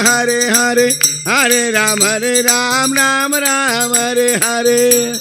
Hare Hare, Hare Ram, Ram Ram, Hare Hare.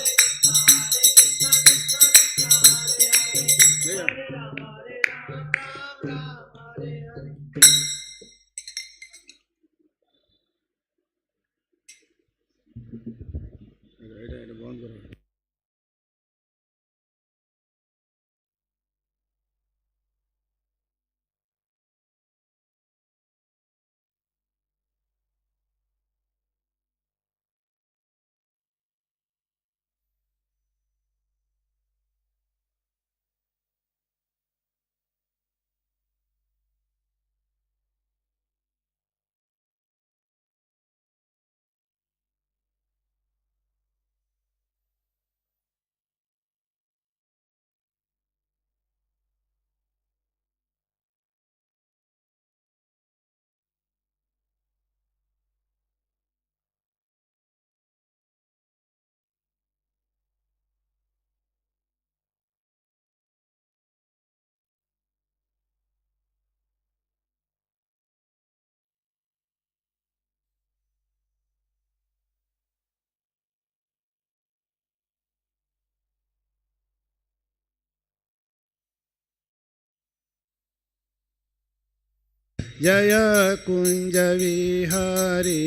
Jaya Kunja Vihari,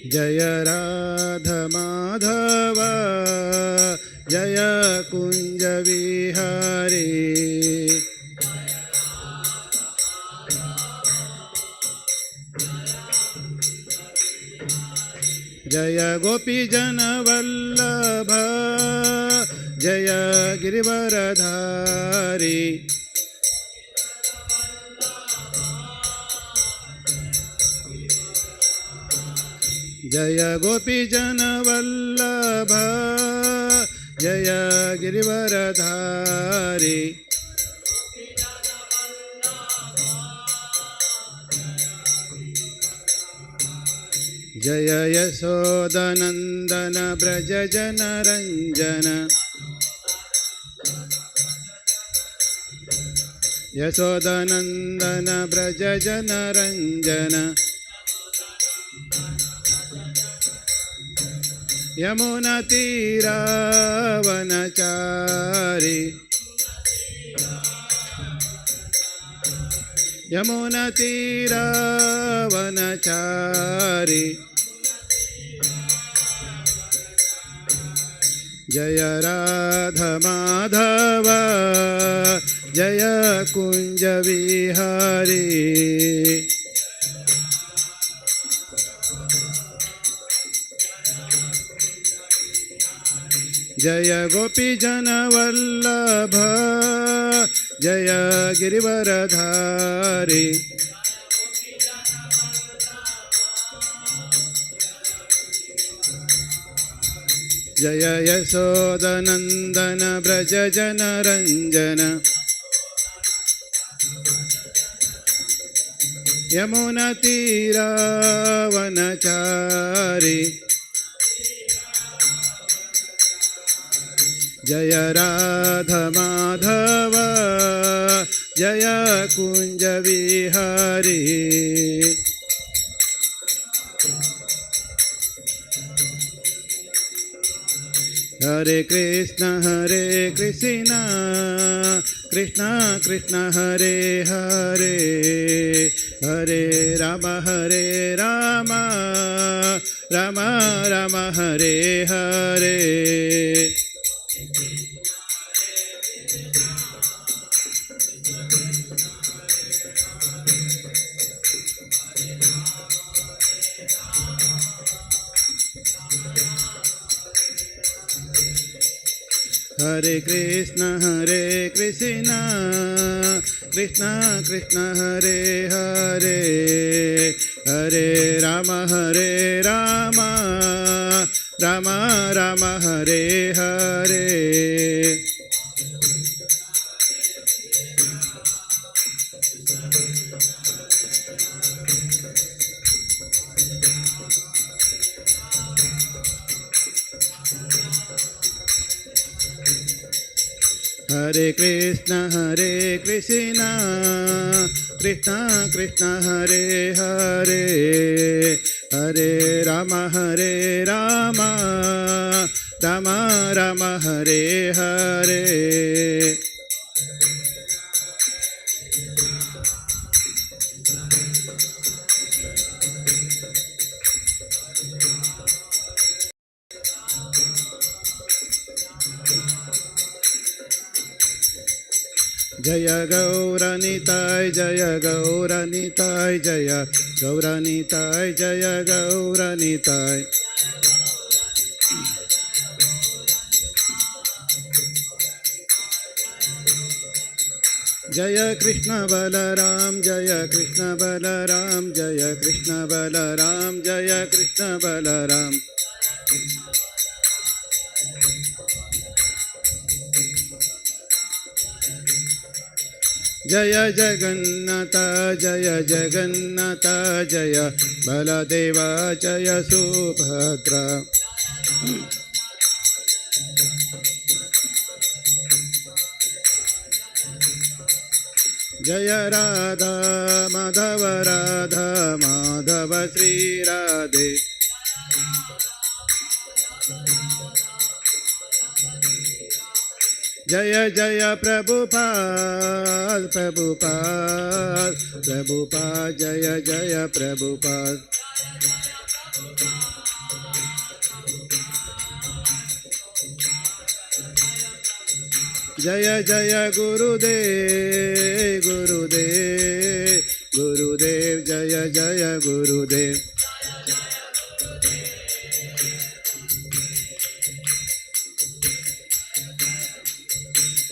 Jaya Radha Madhava, Jaya Kunja Vihari, Jaya Gopi Jana Vallabha, Jaya Girivaradhari, Jaya Gopi Jana Vallabha, Jaya Girivaradhari, Jaya Yashodanandana Brajajana Ranjana, Yashodanandana Brajajana Ranjana, Yamuna Tira Vanachari, Yamuna Tira Vanachari, Jaya Radha Madhava, Jaya Kunja Vihari, Jaya Gopi Jana Vallabha, Jaya Girivaradhari, Jaya Yashodanandana Brajajana Ranjana, Yamuna Tira Vanachari, Jaya Radha Madhava, Jaya Kunja Vihari, Hare Krishna Krishna Krishna Hare Hare, Hare Rama Rama Rama Hare Hare. Hare Krishna Krishna Krishna Hare Hare, Hare Rama Rama Rama Hare Hare. Hare Krishna Krishna Krishna Hare Hare, Hare Rama Rama Rama Hare Hare. Jaya Gauranitai, Jaya Gauranitai, Jaya Gauranitai, Jaya Gauranitai. Jaya Krishna Balaram, Jaya Krishna Balaram, Jaya Krishna Balaram, Jaya Krishna Balaram. Jaya Jagannatha, Jaya Jagannatha, Jaya Baladeva, Jaya Subhadra. Jaya Radha Madhava Radha Madhava Sri Radhe. Jaya Jaya Prabhupada Prabhupada Prabhupada Jaya Jaya Prabhupada. Jaya Jaya Gurudev Gurudev Gurudev Jaya Jaya Gurudev.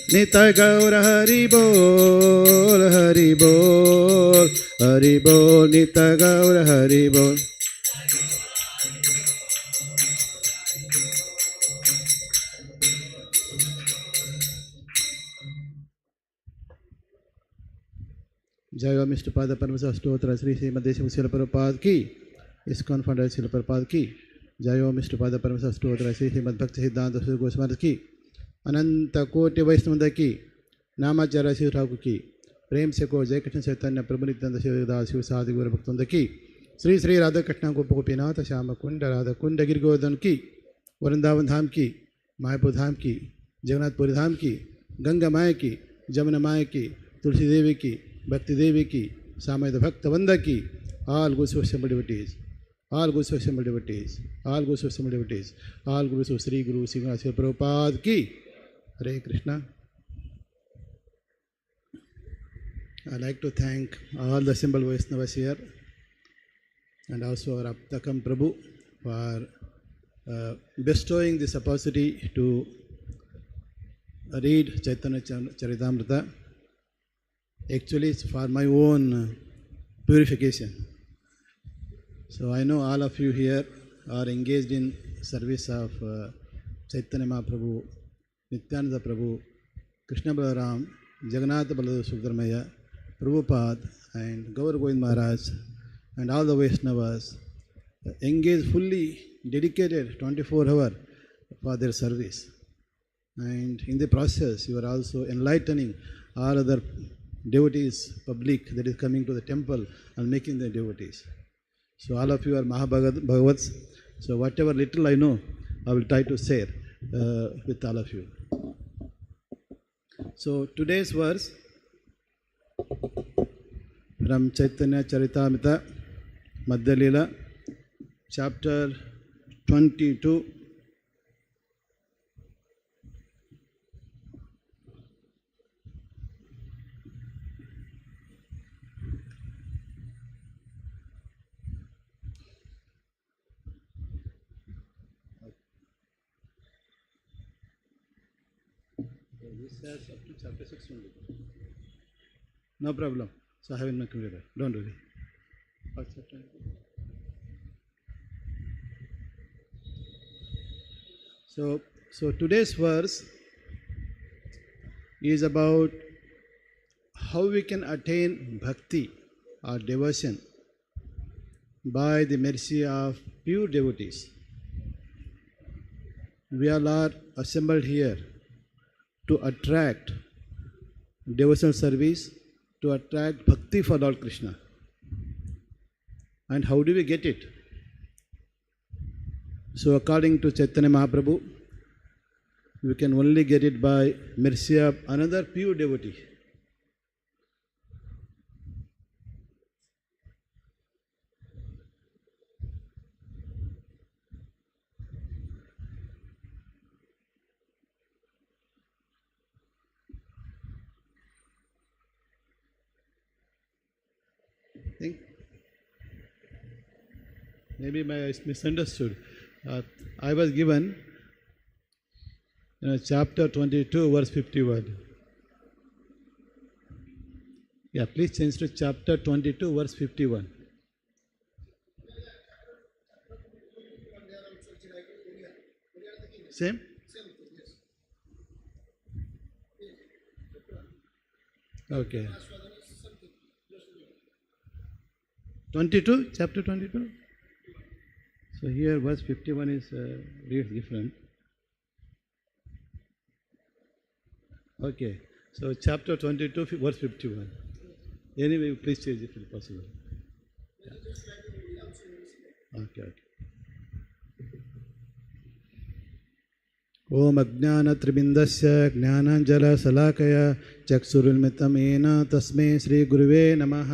Nitya Gaura Hari Bol Hari Bol Hari Bol Nitya Gaura Hari Bol. Jai Mr. Pada Paramahansa Stotra Sri Srimad Srila Prabhupada ki, ISKCON founder Srila Prabhupada ki, Jai Mr. Pada Paramahansa Stotra Sri Srimad Bhakti Siddhanta Saraswati Goswami ki, Ananta Koti Vaishnava ki, Namacharya Shiv Thakur ki, Prem se ko Jai Krishna Caitanya Prabhu Nityananda Shiv Shiv Sadi Gaura Bhaktavrinda ki, Sri Sri Radha Krishna Gopinath Shyama Kunda Radha Kunda Giri Govardhan ki, Vrindavan Dham ki, Mayapur Dham ki, Jagannath Puri Dham ki, Ganga Maya ki, Jamuna Maya ki, Tulsi Devi ki, Bhakti Devi ki, Samayada Bhakta Vanda ki, all Guru Assembled devotees, all Guru Assembled devotees, all Guru Assembled devotees, all Guru Sri Guru Sri Prabhupada ki. Hare Krishna. I'd like to thank all the assembled Vaishnavas here and also our Aptakam Prabhu for bestowing this opportunity to read Caitanya Caritamrita. Actually, it's for my own purification. So I know all of you here are engaged in service of Caitanya Mahaprabhu, Nityananda Prabhu, Krishna Balaram, Jagannath Baladev Subramaya, Prabhupada, and Gaur Govind Maharaj, and all the Vaishnavas engaged fully, dedicated 24 hours for their service. And in the process, you are also enlightening all other devotees, public that is coming to the temple and making them devotees. So all of you are Mahabhagavats. So whatever little I know, I will try to share with all of you. So today's verse from Caitanya Caritamrita, Madhya Leela, chapter 22. This says up to chapter 6 only. No problem. So I have in my computer. Don't worry. So today's verse is about how we can attain bhakti or devotion by the mercy of pure devotees. We all are assembled here to attract devotional service, to attract bhakti for Lord Krishna. And how do we get it? So according to Chaitanya Mahaprabhu, we can only get it by mercy of another pure devotee. I think maybe I misunderstood. I was given chapter 22, verse 51. Yeah, please change to chapter 22, verse 51. Same? 22, chapter 22. So here verse 51 is reads different. Okay, so chapter 22, verse 51. Anyway, please change it if possible. Yeah. Okay. ओम अज्ञानत्रिबिन्दस्य ज्ञानाञ्जलशलाकया चक्षुरुन्मिलितं येन तस्मै श्रीगुरुवे नमः।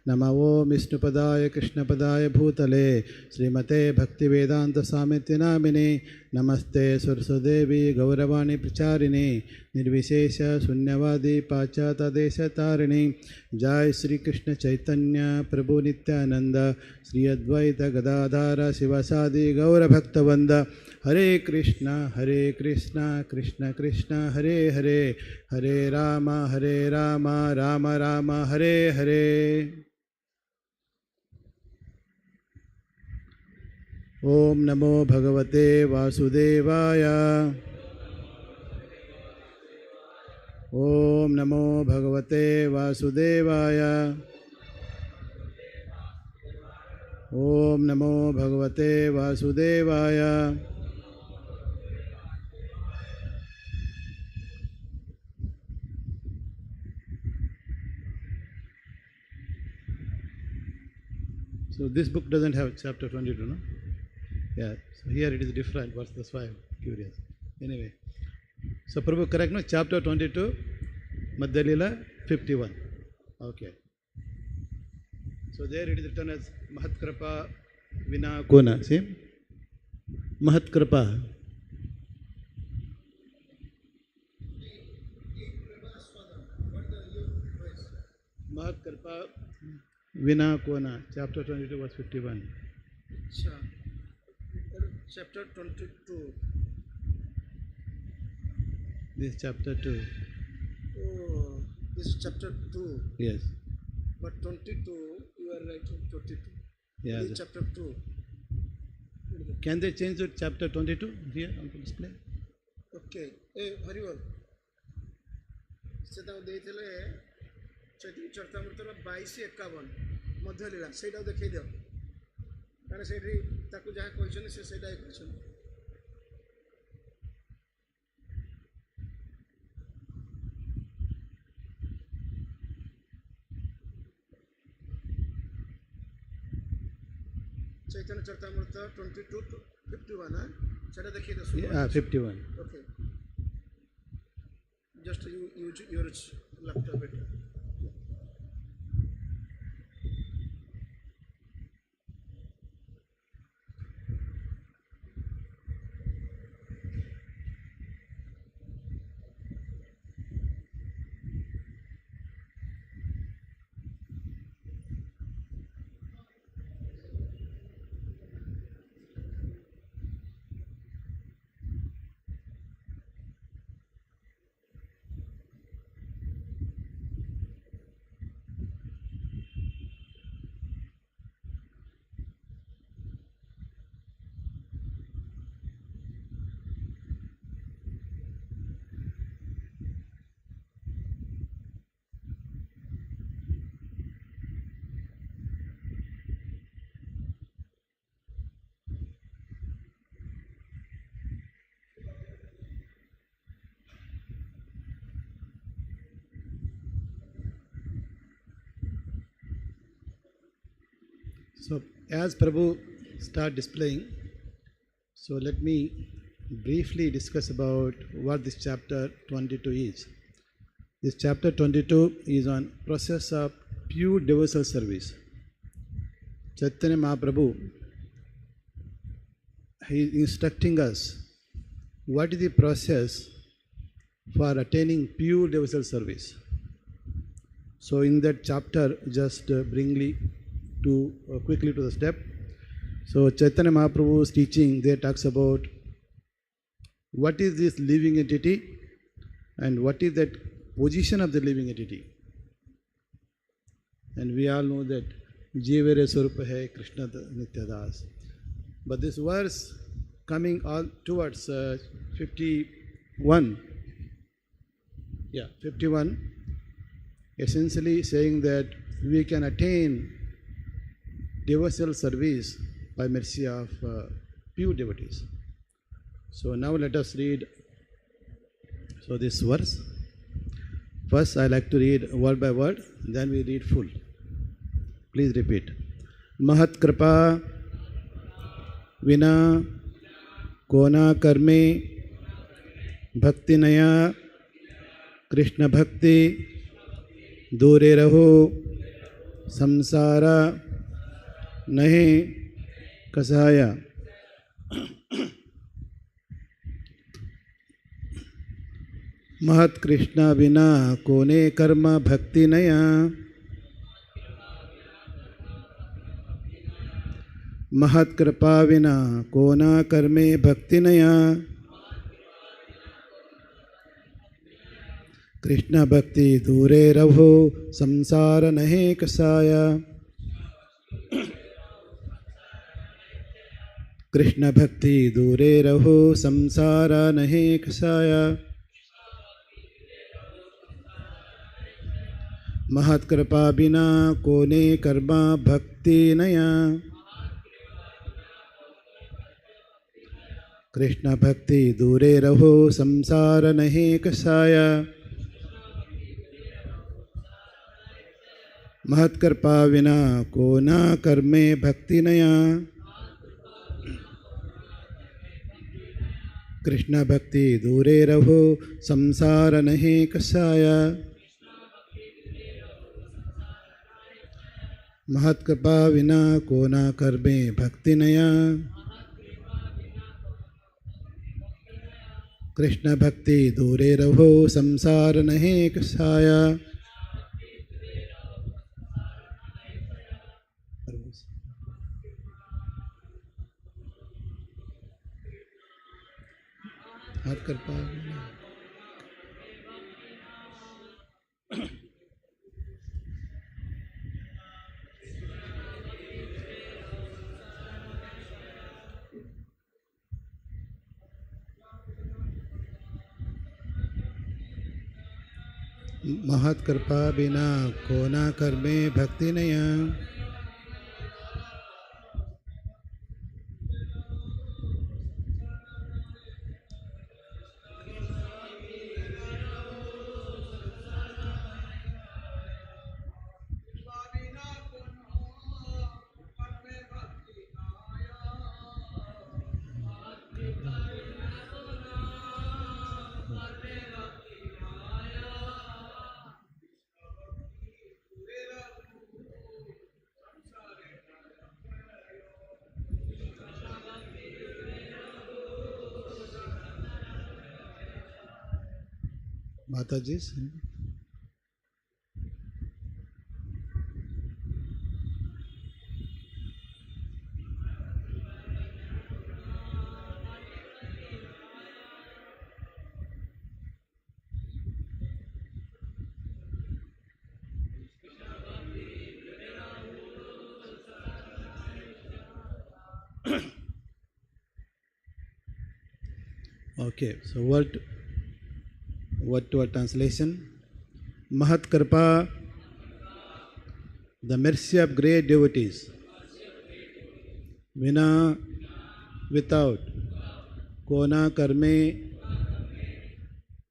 नमो ओं विष्णुपदाय कृष्णपदाय भूतले श्रीमते भक्तिवेदान्तस्वामिति नामिने नमस्ते सरस्वतीदेवी गौरवाणी प्रचारिणे निर्विशेष शून्यवादी पाश्चात्यदेशतारिणे। जय श्री कृष्ण चैतन्य प्रभु नित्यानंद श्री अद्वैत गदाधर शिवासादि गौरभक्तवृंद। हरे कृष्णा कृष्ण कृष्ण हरे हरे, हरे राम राम राम हरे हरे। ओम नमो भगवते वासुदेवाय। ओम नमो भगवते वासुदेवाय। ओम नमो भगवते वासुदेवाय। So this book doesn't have chapter 22, no? Yeah, so here it is different, but that's why I'm curious. Anyway, so Prabhu, correct, no? Chapter 22, Madhya Leela 51. Okay. So there it is written as Mahat Kripa Vina Kona. See? Mahat Kripa. Mahat Kripa Vina Kona, chapter 22, verse 51. Chapter 22. This is chapter 2. Oh, this is chapter 2. Yes. But 22, you are writing 22. Yeah. This is chapter 2. Can they change to chapter 22 here on the display? Okay. Hey, Haribol. ସେଟାକୁ ଦେଇଥିଲେ ଚୈତନ୍ୟ ଚରିତାମୃତର 22-51 ମଧ୍ୟ ଲୀଳା ସେଇଟାକୁ ଦେଖେଇ ଦିଅ, କାରଣ ସେଇଠି ତାକୁ ଯାହା କହିଛନ୍ତି ସେ ସେଇଟା କହିଛନ୍ତି। चैतन्य चरितामृत 22-51 सेटा देखिए दो। Yeah, 51. Okay, just you use your laptop better. So, as Prabhu start displaying, so let me briefly discuss about what this chapter 22 is. This chapter 22 is on process of pure devotional service. Chaitanya Mahaprabhu, he is instructing us what is the process for attaining pure devotional service. So in that chapter, just bring quickly to the step. So Chaitanya Mahaprabhu's teaching there talks about what is this living entity and what is that position of the living entity. And we all know that Jivere Swarupa hai Krishna Nityadas. But this verse coming all towards 51, 51, essentially saying that we can attain devotional service by mercy of pure devotees. So now let us read this verse. First I like to read word by word, then we read full. Please repeat. Mahat kripa vina kona karme bhakti naya Krishna bhakti दूरे रहो संसारा नहीं कसाया. महत कृष्णा बिना कोने कर्म भक्ति नया. महत कृपा बिना कोना कर्मे भक्ति नया. कृष्ण भक्ति दूरे रहो संसार नहीं कसाया. कृष्ण भक्ति दूरे रहो संसार नहीं कसाया. महत कृपा बिना कोने कर्मा भक्ति नया. कृष्ण भक्ति दूरे रहो संसार नहीं कसाया. महत कृपा विना को ना कर्मे भक्ति नया. कृष्ण भक्ति दूरे रहो संसार नहीं कसाया. महत कृपा विना को ना कर्मे भक्ति नया. कृष्ण भक्ति दूरे रहो संसार नहीं कसाया. हाथ कर पा महत कृपा बिना को ना कर्मे भक्ति नया. माता जी Okay, so what to a translation? Mahat Kripa, the mercy of great devotees. Vina, without. Kona karme,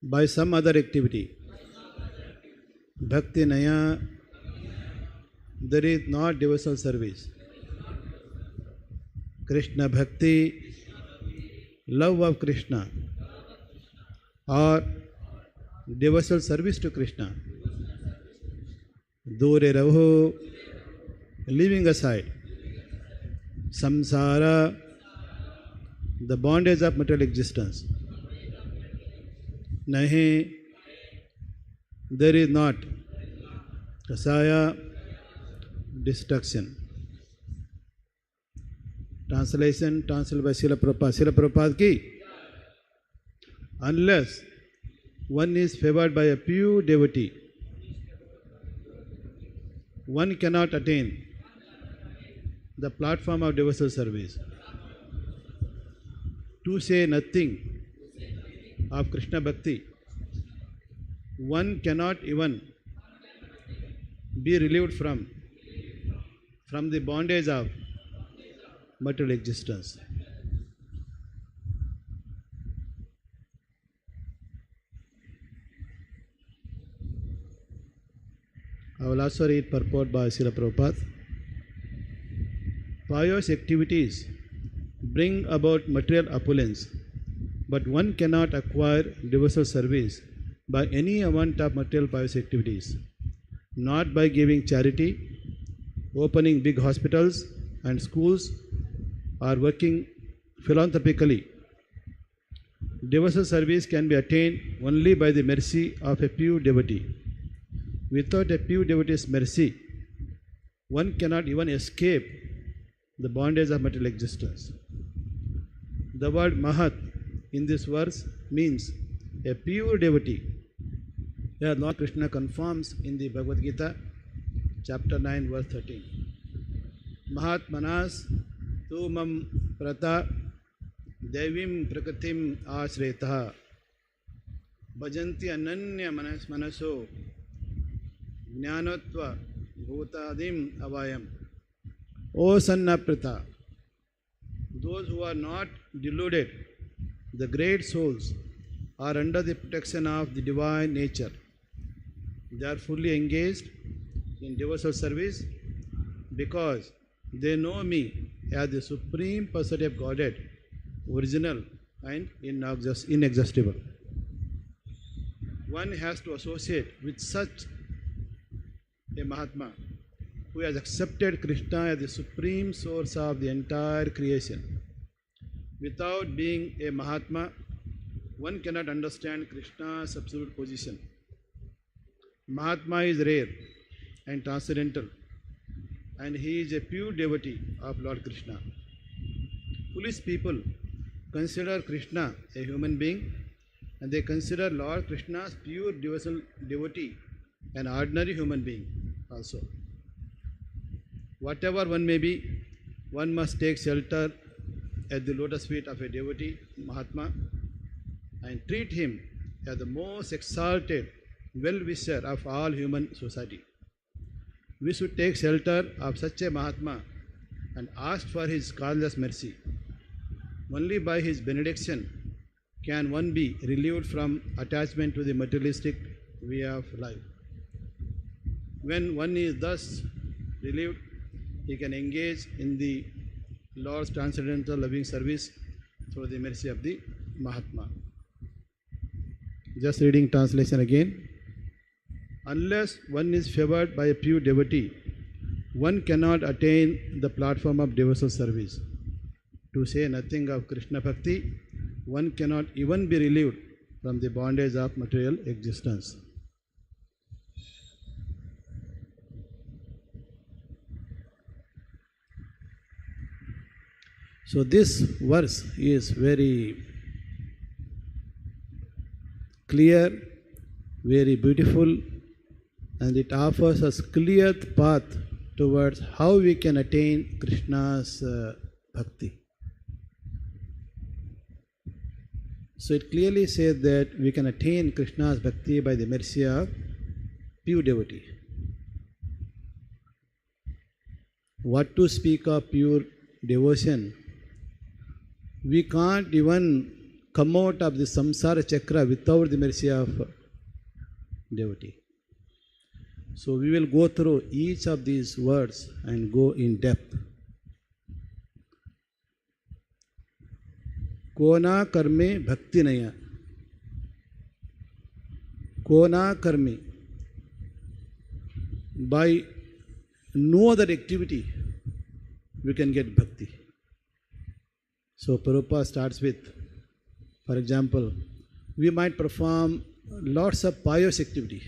by some other activity. Bhakti naya, there is not devotional service. Krishna Bhakti, love of Krishna, or devotional service to Krishna. Dure Raho, leaving aside samsara, the bondage of material existence. Nahi, there is not kasaya, destruction. Translation translated by Srila Prabhupada. Srila Prabhupada ki, unless one is favored by a pure devotee, one cannot attain the platform of devotional service. To say nothing of Krishna Bhakti, one cannot even be relieved from the bondage of material existence. I will also read purport by Srila Prabhupada. Pious activities bring about material opulence, but one cannot acquire devotional service by any amount of material pious activities, not by giving charity, opening big hospitals and schools, or working philanthropically. Devotional service can be attained only by the mercy of a pure devotee. Without a pure devotee's mercy, one cannot even escape the bondage of material existence. The word Mahat in this verse means a pure devotee. Here Lord Krishna confirms in the Bhagavad Gita, chapter 9, verse 13. Mahatmanas tu mam prata devim prakritim ashretaha bhajanti ananya manaso jnanatva bhutadim avayam. O son of Pritha, those who are not deluded, the great souls, are under the protection of the divine nature. They are fully engaged in devotional service because they know me as the Supreme Personality of Godhead, original and inexhaustible. One has to associate with such a Mahatma who has accepted Krishna as the supreme source of the entire creation. Without being a Mahatma, one cannot understand Krishna's absolute position. Mahatma is rare and transcendental, and he is a pure devotee of Lord Krishna. Foolish people consider Krishna a human being, and they consider Lord Krishna's pure devotional devotee an ordinary human being also. Whatever one may be, one must take shelter at the lotus feet of a devotee, Mahatma, and treat him as the most exalted well-wisher of all human society. We should take shelter of such a Mahatma and ask for his causeless mercy. Only by his benediction can one be relieved from attachment to the materialistic way of life. When one is thus relieved, he can engage in the Lord's transcendental loving service through the mercy of the Mahatma. Just reading translation again. Unless one is favored by a pure devotee, one cannot attain the platform of devotional service. To say nothing of Krishna Bhakti, one cannot even be relieved from the bondage of material existence. So this verse is very clear, very beautiful, and it offers us clear path towards how we can attain Krishna's bhakti. So it clearly says that we can attain Krishna's bhakti by the mercy of pure devotee. What to speak of pure devotion? We can't even come out of the samsara chakra without the mercy of devotee. So we will go through each of these words and go in depth. कोना कर्मे भक्ति नया, कोना कर्मे, by no other activity we can get bhakti. So Prabhupada starts with, for example, we might perform lots of pious activity.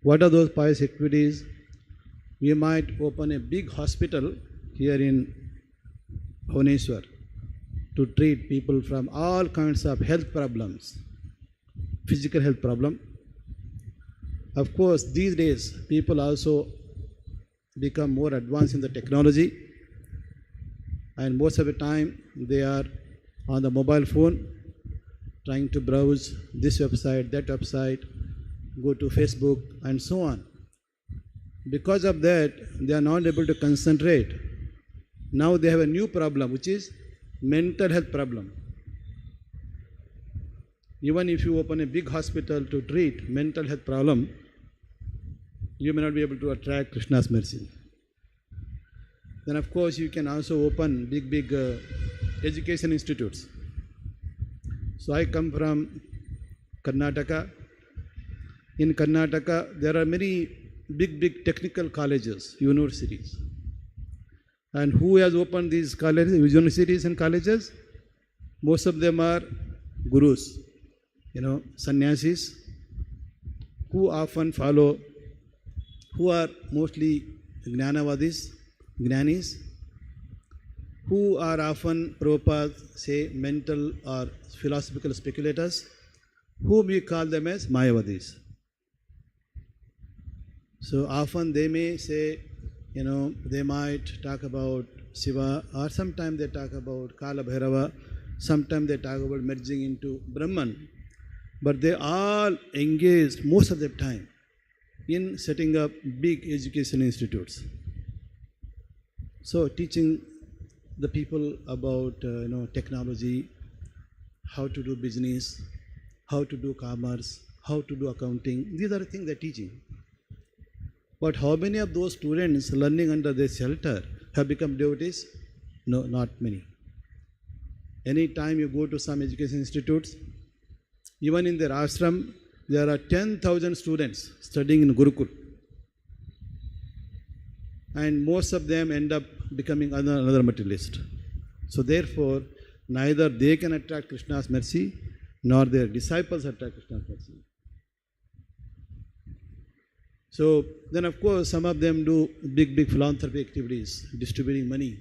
What are those pious activities? We might open a big hospital here in Bhubaneswar to treat people from all kinds of health problems, physical health problem. Of course, these days people also become more advanced in the technology, and most of the time they are on the mobile phone trying to browse this website, that website, go to Facebook and so on. Because of that, they are not able to concentrate. Now they have a new problem, which is mental health problem. Even if you open a big hospital to treat mental health problem, you may not be able to attract Krishna's mercy. Then of course you can also open big education institutes. So I come from Karnataka. In Karnataka there are many big technical colleges, universities. And who has opened these colleges, universities and colleges? Most of them are gurus, sannyasis, who often follow, who are mostly jnanavadis, jnanis, who are often, Prabhupada say, mental or philosophical speculators, whom we call them as Mayavadis. So often they may say, they might talk about Shiva, or sometimes they talk about Kala Bhairava, sometimes they talk about merging into Brahman. But they all engaged most of the time in setting up big education institutes. So teaching the people about technology, how to do business, how to do commerce, how to do accounting. These are the things they're teaching. But how many of those students learning under their shelter have become devotees? No, not many. Any time you go to some education institutes, even in their ashram, there are 10,000 students studying in Gurukul. And most of them end up becoming another materialist. So therefore, neither they can attract Krishna's mercy, nor their disciples attract Krishna's mercy. So then of course some of them do big philanthropy activities, distributing money.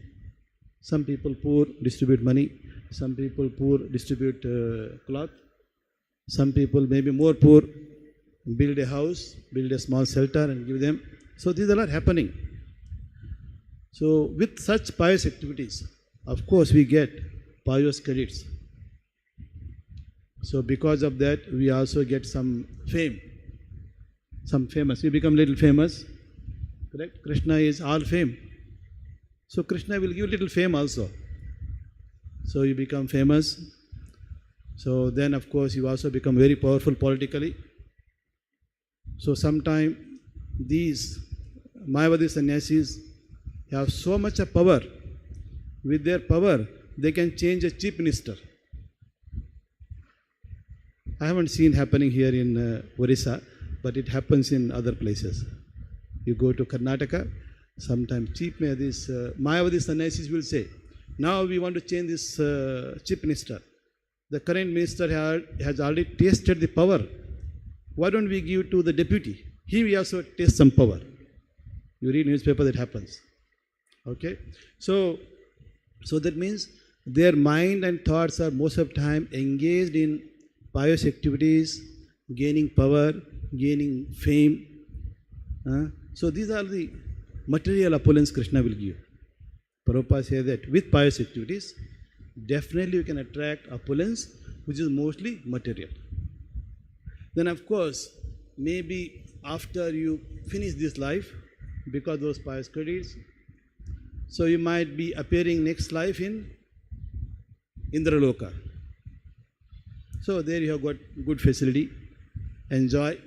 Some people poor distribute money, some people poor distribute cloth, some people maybe more poor build a house, build a small shelter and give them. So these are happening. So with such pious activities, of course we get pious credits. So because of that we also get some fame. Some famous, we become little famous, correct? Krishna is all fame. So Krishna will give little fame also. So you become famous. So then of course you also become very powerful politically. So sometimes these Mayavadi sannyasis have so much of power. With their power, they can change a chief minister. I haven't seen happening here in Orissa, but it happens in other places. You go to Karnataka, sometimes these Mayavadi sannyasis will say, now we want to change this chief minister. The current minister has already tasted the power. Why don't we give to the deputy? He will also taste some power. You read newspaper, that happens. Okay? So that means their mind and thoughts are most of the time engaged in pious activities, gaining power, gaining fame. So these are the material opulence Krishna will give. Prabhupada says that with pious activities, definitely you can attract opulence, which is mostly material. Then of course, maybe after you finish this life, because those pious credits, so you might be appearing next life in Indraloka. So there you have got good facility, enjoy.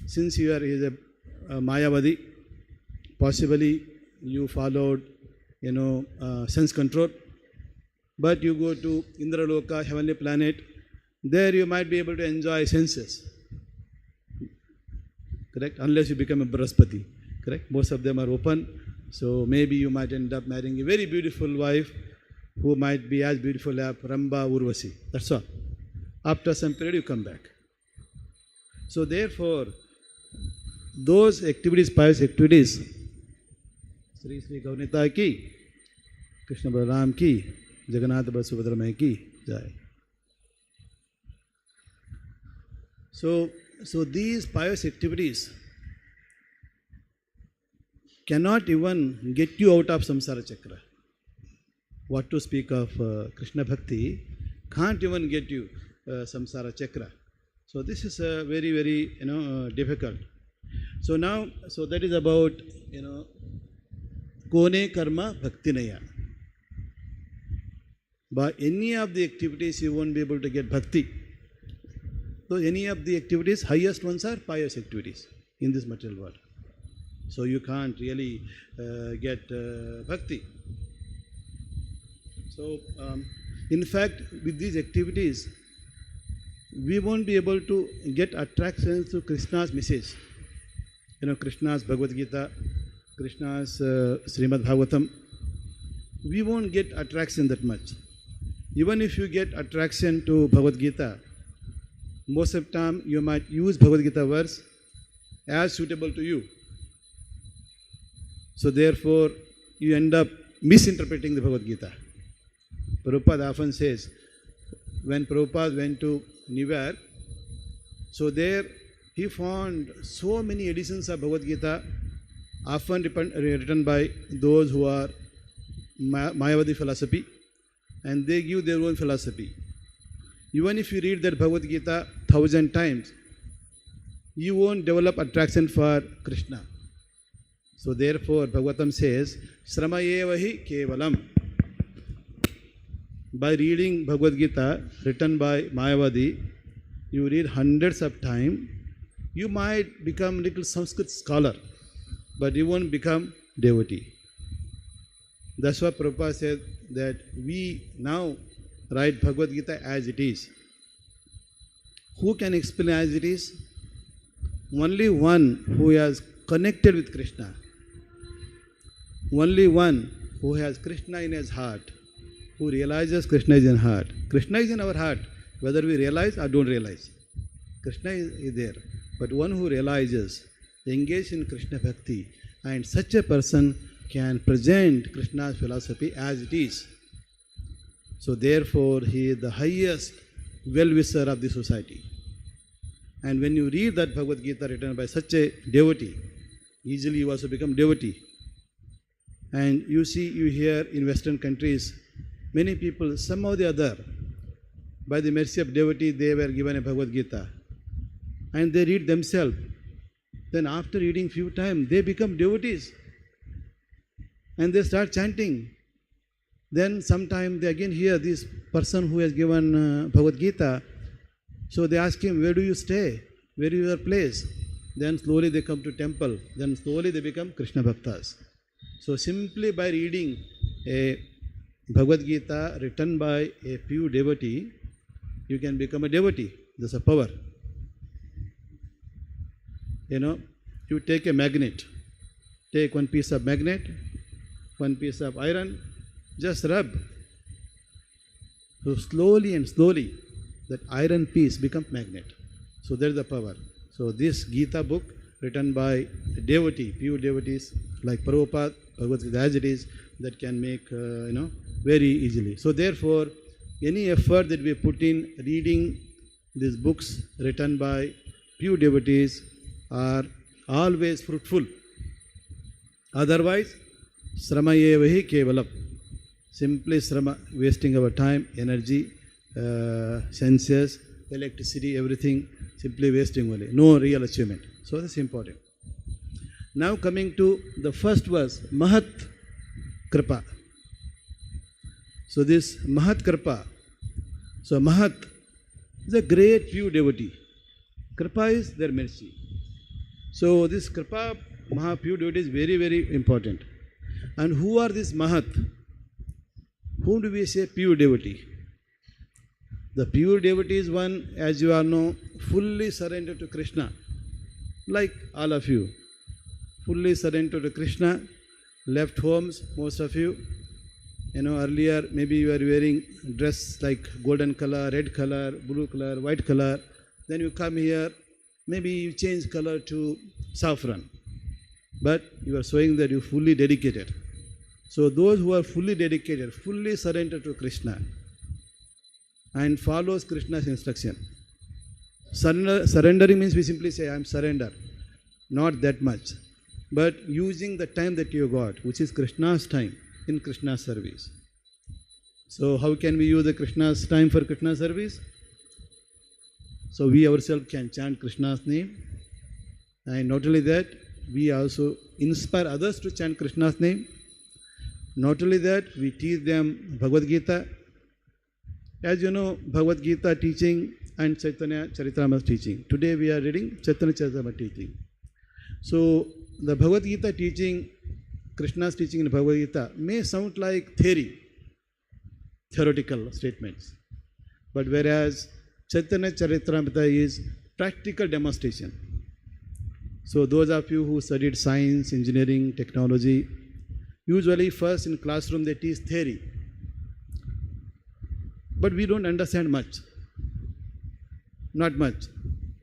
Since you are a Mayavadi, possibly you followed sense control, But you go to Indraloka, heavenly planet, there you might be able to enjoy senses. Correct? Unless you become a Brahaspati. Correct? Most of them are open. So maybe you might end up marrying a very beautiful wife who might be as beautiful as Ramba Urvasi. That's all. After some period, you come back. So therefore, those activities, pious activities, Sri Sri Gaunita ki, Krishna Balaram ki, Jagannath Subhadra Mai ki jai. So these pious activities cannot even get you out of samsara chakra. What to speak of Krishna Bhakti can't even get you samsara chakra. So this is very, very difficult. So now, so that is about kone karma bhakti naya. By any of the activities you won't be able to get bhakti. So any of the activities, highest ones are pious activities in this material world. So you can't really get bhakti. So in fact, with these activities, we won't be able to get attractions to Krishna's message. Krishna's Bhagavad Gita, Krishna's Srimad Bhagavatam. We won't get attraction that much. Even if you get attraction to Bhagavad Gita, most of the time you might use Bhagavad Gita verse as suitable to you. So therefore, you end up misinterpreting the Bhagavad Gita. Prabhupada often says, when Prabhupada went to New York, so there he found so many editions of Bhagavad Gita, often written by those who are Mayavadi philosophy, and they give their own philosophy. Even if you read that Bhagavad Gita 1,000 times, you won't develop attraction for Krishna. So therefore, Bhagavatam says, Sramayevahi kevalam. By reading Bhagavad Gita written by Mayavadi, you read hundreds of times, you might become a little Sanskrit scholar, but you won't become devotee. That's why Prabhupada said that we now write Bhagavad Gita as it is. Who can explain as it is? Only one who has connected with Krishna. Only one who has Krishna in his heart, who realizes Krishna is in heart. Krishna is in our heart, whether we realize or don't realize. Krishna is there. But one who realizes, engaged in Krishna Bhakti, and such a person can present Krishna's philosophy as it is. So therefore, he is the highest well-wisher of the society. And when you read that Bhagavad Gita written by such a devotee, easily you also become devotee. And you see, you hear in Western countries, many people, somehow or the other, by the mercy of devotee, they were given a Bhagavad Gita. And they read themselves. Then after reading few times, they become devotees. And they start chanting. Then sometime they again hear this person who has given Bhagavad Gita. So they ask him, where do you stay? Where is your place? Then slowly they come to temple. Then slowly they become Krishna Bhaktas. So simply by reading a Bhagavad Gita written by a pure devotee, you can become a devotee. There's a power. You take a magnet. Take one piece of magnet, one piece of iron, just rub. So slowly and slowly, that iron piece becomes magnet. So there is the power. So this Gita book written by a devotee, pure devotees like Prabhupada, Bhagavad Gita as it is, that can make, very easily. So therefore, any effort that we put in reading these books written by pure devotees are always fruitful. Otherwise, srama evahi kevalam. Simply srama, wasting our time, energy, senses, electricity, everything, simply wasting only. No real achievement. So that's important. Now coming to the first verse, Mahat Kripa. So this Mahat Kripa. So Mahat is a great pure devotee. Kripa is their mercy. So this Kripa, Maha pure devotee is very, very important. And who are these Mahat? Whom do we say pure devotee? The pure devotee is one, as you all know, fully surrendered to Krishna, like all of you. Fully surrendered to Krishna, left homes, most of you. Earlier maybe you were wearing dress like golden color, red color, blue color, white color. Then you come here, maybe you change color to saffron. But you are showing that you fully dedicated. So those who are fully dedicated, fully surrendered to Krishna and follows Krishna's instruction. Surrendering means we simply say, I am surrender. Not that much. But using the time that you got, which is Krishna's time, in Krishna's service. So how can we use the Krishna's time for Krishna's service? So we ourselves can chant Krishna's name. And not only that, we also inspire others to chant Krishna's name. Not only that, we teach them Bhagavad Gita. As you know, Bhagavad Gita teaching and Caitanya Caritamrita teaching. Today we are reading Caitanya Caritamrita teaching. So the Bhagavad Gita teaching, Krishna's teaching in Bhagavad Gita may sound like theoretical statements. But whereas Caitanya Caritamrita is practical demonstration. So those of you who studied science, engineering, technology, usually first in classroom they teach theory. But we don't understand much. Not much.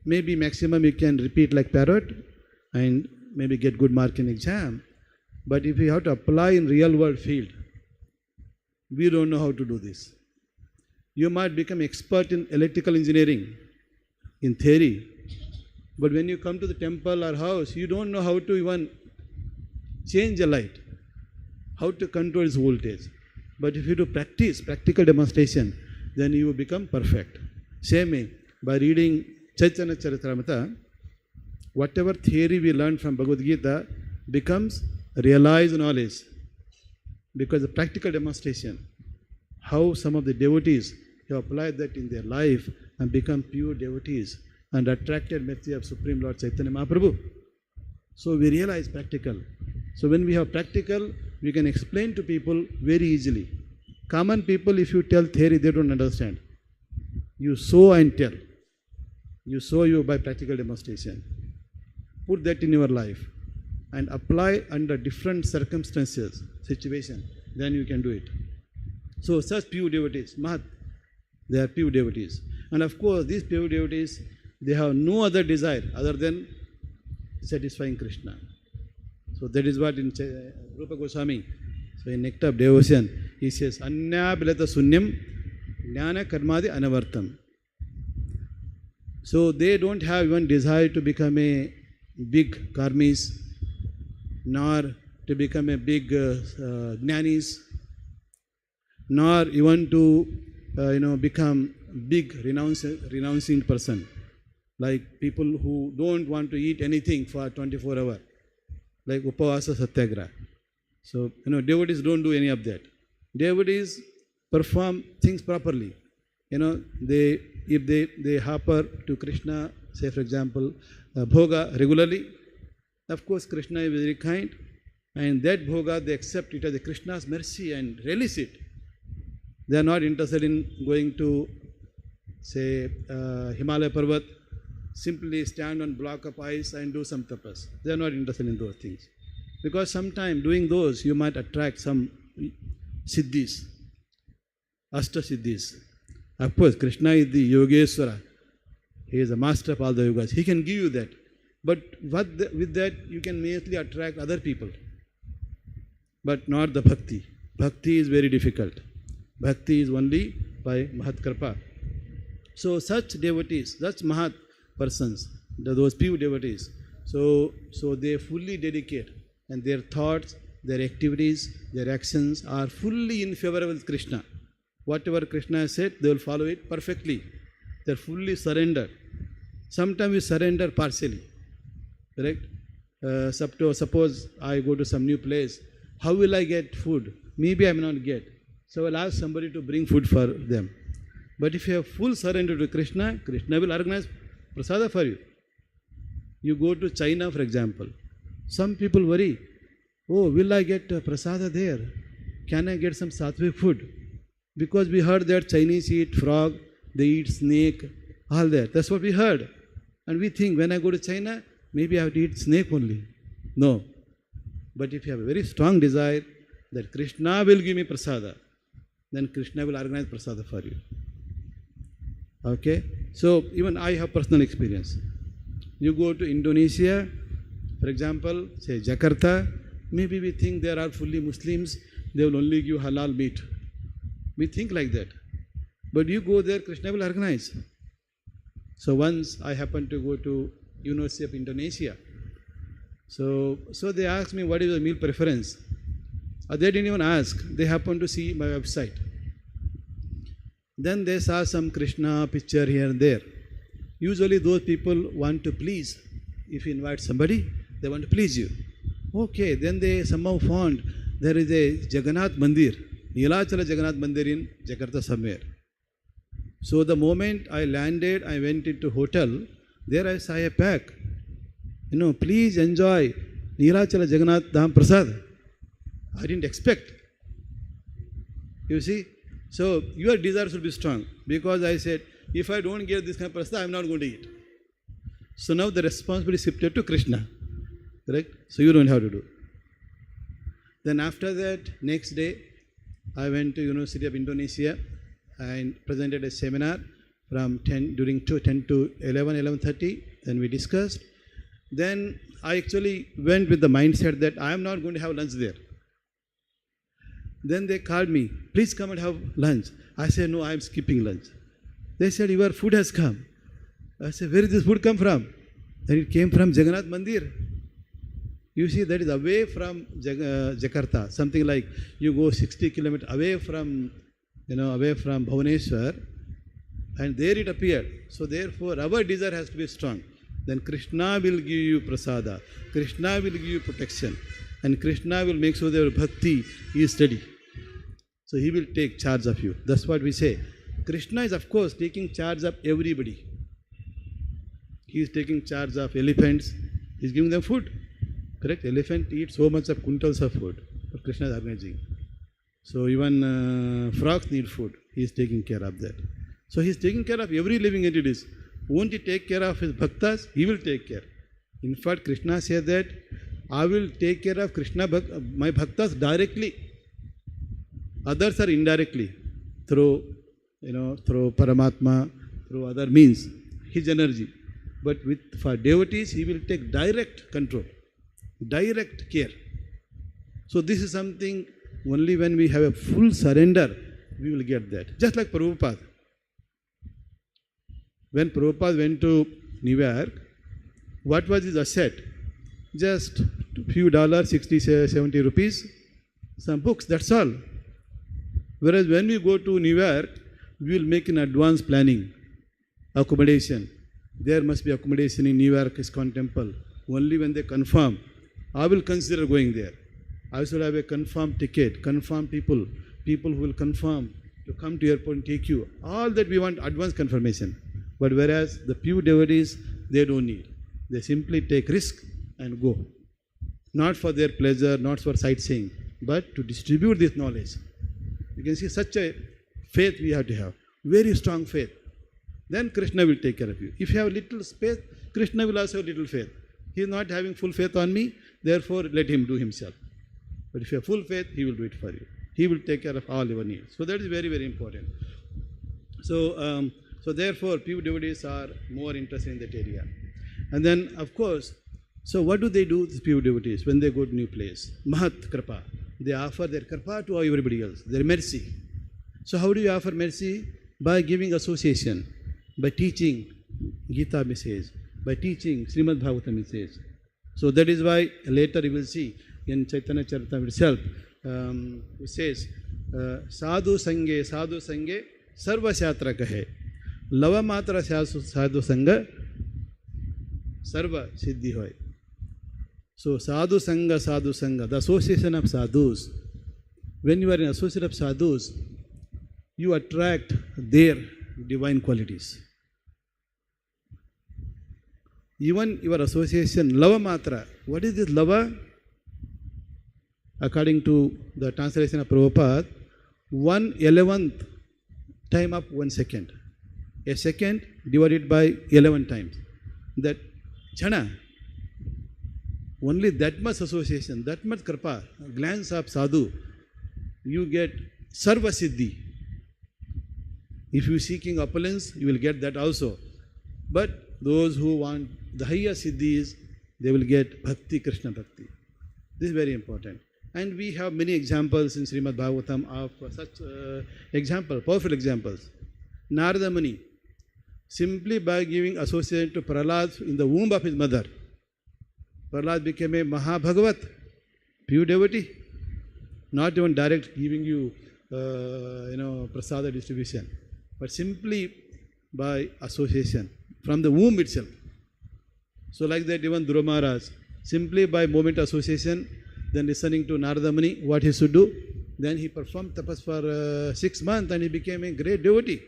Maybe maximum you can repeat like parrot and maybe get good mark in exam. But if you have to apply in real world field, we don't know how to do this. You might become expert in electrical engineering, in theory, but when you come to the temple or house, you don't know how to even change a light, how to control its voltage. But if you do practice, practical demonstration, then you will become perfect. Same way, by reading Caitanya Caritamrita, whatever theory we learn from Bhagavad Gita becomes realized knowledge. Because the practical demonstration, how some of the devotees have applied that in their life and become pure devotees and attracted mercy of Supreme Lord Chaitanya Mahaprabhu. So we realize practical. So when we have practical, we can explain to people very easily. Common people, if you tell theory, they don't understand. You show and tell. You show you by practical demonstration. Put that in your life and apply under different circumstances, situation, then you can do it. So such pure devotees, Mahat, they are pure devotees. And of course, these pure devotees, they have no other desire other than satisfying Krishna. So that is what in Rupa Goswami, so in Nectar of Devotion, he says, Anya Bilata Sunyam Jnana Karmadi Anavartam. So they don't have even desire to become a big karmis, nor to become a big jnanis, nor even to become big renouncing person, like people who don't want to eat anything for 24 hours, like Upavasa Satyagraha. So devotees don't do any of that. Devotees perform things properly. If they harper to Krishna, say for example, bhoga regularly, of course Krishna is very kind, and that bhoga they accept it as a Krishna's mercy and relish it. They are not interested in going to, say, Himalaya Parvat, simply stand on block of ice and do some tapas. They are not interested in those things. Because sometime doing those, you might attract some siddhis, ashta siddhis. Of course, Krishna is the Yogeshwara. He is the master of all the yogas. He can give you that. But with that, you can mainly attract other people. But not the bhakti. Bhakti is very difficult. Bhakti is only by Mahat Kripa. So such devotees, such Mahat persons, those pure devotees, so they fully dedicate, and their thoughts, their activities, their actions are fully in favor of Krishna. Whatever Krishna has said, they will follow it perfectly. They are fully surrendered. Sometimes we surrender partially. Correct? Suppose I go to some new place. How will I get food? Maybe I may not get. So I will ask somebody to bring food for them. But if you have full surrender to Krishna, Krishna will organize prasada for you. You go to China, for example. Some people worry, oh, will I get prasada there? Can I get some sattvic food? Because we heard that Chinese eat frog, they eat snake, all that. That's what we heard. And we think when I go to China, maybe I have to eat snake only. No. But if you have a very strong desire that Krishna will give me prasada, then Krishna will organize prasada for you. Okay? So even I have personal experience. You go to Indonesia, for example, say Jakarta, maybe we think there are fully Muslims, they will only give halal meat. We think like that. But you go there, Krishna will organize. So once I happened to go to University of Indonesia. So they asked me, what is your meal preference? They didn't even ask. They happened to see my website. Then they saw some Krishna picture here and there. Usually those people want to please. If you invite somebody, they want to please you. Okay, then they somehow found there is a Jagannath Mandir, Nilachala Jagannath Mandir in Jakarta somewhere. So the moment I landed, I went into hotel. There I saw a pack. Please enjoy Nilachala Jagannath Dham Prasad. I didn't expect. You see? So your desire should be strong. Because I said, if I don't get this kind of prasad, I'm not going to eat. So now the responsibility is shifted to Krishna. Correct? So you don't have to do. Then after that, next day, I went to University of Indonesia and presented a seminar from 10 to 11:30. Then we discussed. Then I actually went with the mindset that I am not going to have lunch there. Then they called me, please come and have lunch. I said, no, I am skipping lunch. They said, your food has come. I said, where did this food come from? Then it came from Jagannath Mandir. You see, that is away from Jakarta. Something like you go 60 kilometers away from Bhubaneswar, and there it appeared. So therefore, our desire has to be strong. Then Krishna will give you prasada. Krishna will give you protection. And Krishna will make sure that your bhakti is steady. So he will take charge of you. That's what we say. Krishna is, of course, taking charge of everybody. He is taking charge of elephants. He is giving them food. Correct? Elephant eats so much of quintals of food. But Krishna is organizing. So even frogs need food. He is taking care of that. So he is taking care of every living entities. Won't he take care of his bhaktas? He will take care. In fact, Krishna said that I will take care of my bhaktas directly. Others are indirectly through Paramatma, through other means, his energy. But for devotees, he will take direct control, direct care. So this is something only when we have a full surrender, we will get that. Just like Prabhupada. When Prabhupada went to New York, what was his asset? Just a few dollars, 60, 70 rupees, some books, that's all. Whereas when we go to New York, we will make an advance planning, accommodation. There must be accommodation in New York ISKCON temple. Only when they confirm, I will consider going there. I should have a confirmed ticket, confirmed people who will confirm to come to airport and take you. All that we want advance confirmation. But whereas the pure devotees, they don't need. They simply take risk and go. Not for their pleasure, not for sightseeing, but to distribute this knowledge. You can see such a faith we have to have. Very strong faith. Then Krishna will take care of you. If you have little faith, Krishna will also have little faith. He is not having full faith on me, therefore let him do himself. But if you have full faith, he will do it for you. He will take care of all your needs. So that is very, very important. So therefore, pure devotees are more interested in that area. And then, of course, so what do they do, these pure devotees, when they go to new place? Mahat Kripa. They offer their Kripa to everybody else, their mercy. So how do you offer mercy? By giving association, by teaching Gita message, by teaching Srimad Bhagavatam message. So that is why later you will see in Caitanya Caritamrita itself, it says, Sadhu Sange, Sarva Shatra Kahe. Lava Matra Sadhu Sangha, Sarva Siddhi Hoy. So Sadhu Sangha, the association of sadhus. When you are an associate of sadhus, you attract their divine qualities. Even your association, Lava Matra. What is this Lava? According to the translation of Prabhupada, 1/11th time of 1 second. A second divided by 11 times. That jhana, only that much association, that much kripa, glance of sadhu, you get sarva siddhi. If you seeking opulence, you will get that also. But those who want the higher siddhis, they will get bhakti, Krishna bhakti. This is very important. And we have many examples in Srimad Bhagavatam of such powerful examples. Narada Muni, simply by giving association to Prahlad in the womb of his mother, Prahlad became a Mahabhagavat, pure devotee. Not even direct giving you, prasada distribution, but simply by association from the womb itself. So like that even Dhruva Maharaj, simply by moment association, then listening to Narada Muni, what he should do, then he performed tapas for 6 months and he became a great devotee.